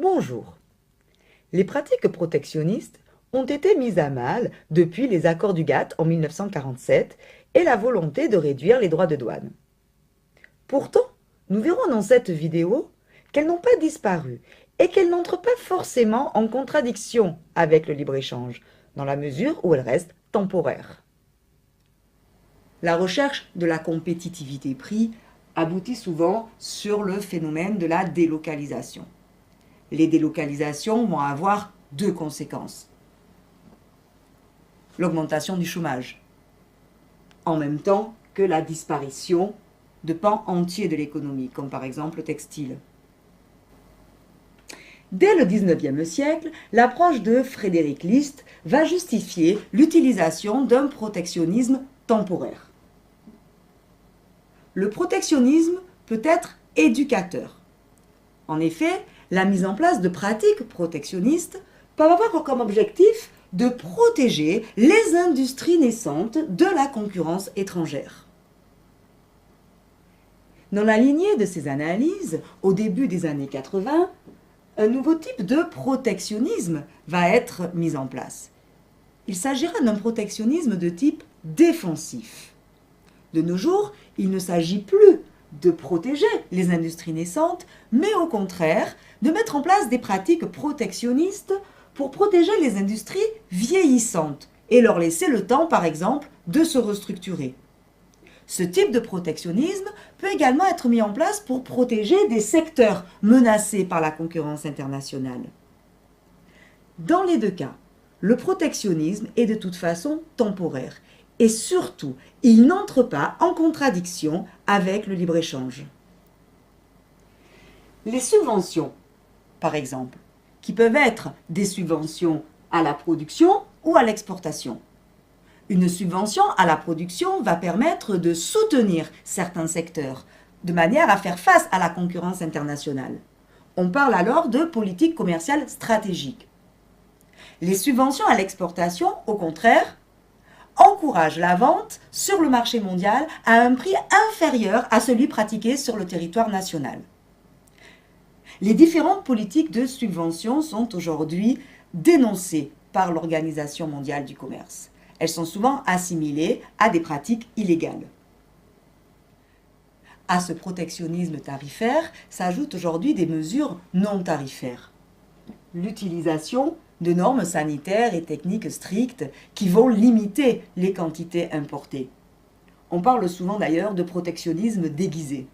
Bonjour. Les pratiques protectionnistes ont été mises à mal depuis les accords du GATT en 1947 et la volonté de réduire les droits de douane. Pourtant, nous verrons dans cette vidéo qu'elles n'ont pas disparu et qu'elles n'entrent pas forcément en contradiction avec le libre-échange, dans la mesure où elles restent temporaires. La recherche de la compétitivité prix aboutit souvent sur le phénomène de la délocalisation. Les délocalisations vont avoir deux conséquences. L'augmentation du chômage, en même temps que la disparition de pans entiers de l'économie, comme par exemple le textile. Dès le XIXe siècle, l'approche de Frédéric List va justifier l'utilisation d'un protectionnisme temporaire. Le protectionnisme peut être éducateur. En effet, la mise en place de pratiques protectionnistes peut avoir comme objectif de protéger les industries naissantes de la concurrence étrangère. Dans la lignée de ces analyses, au début des années 80, un nouveau type de protectionnisme va être mis en place. Il s'agira d'un protectionnisme de type défensif. De nos jours, il ne s'agit plus de protéger les industries naissantes, mais au contraire, de mettre en place des pratiques protectionnistes pour protéger les industries vieillissantes et leur laisser le temps, par exemple, de se restructurer. Ce type de protectionnisme peut également être mis en place pour protéger des secteurs menacés par la concurrence internationale. Dans les deux cas, le protectionnisme est de toute façon temporaire et surtout, il n'entre pas en contradiction avec le libre-échange. Les subventions, par exemple, qui peuvent être des subventions à la production ou à l'exportation. Une subvention à la production va permettre de soutenir certains secteurs, de manière à faire face à la concurrence internationale. On parle alors de politique commerciale stratégique. Les subventions à l'exportation, au contraire, encouragent la vente sur le marché mondial à un prix inférieur à celui pratiqué sur le territoire national. Les différentes politiques de subvention sont aujourd'hui dénoncées par l'Organisation mondiale du commerce. Elles sont souvent assimilées à des pratiques illégales. À ce protectionnisme tarifaire s'ajoutent aujourd'hui des mesures non tarifaires. L'utilisation de normes sanitaires et techniques strictes qui vont limiter les quantités importées. On parle souvent d'ailleurs de protectionnisme déguisé.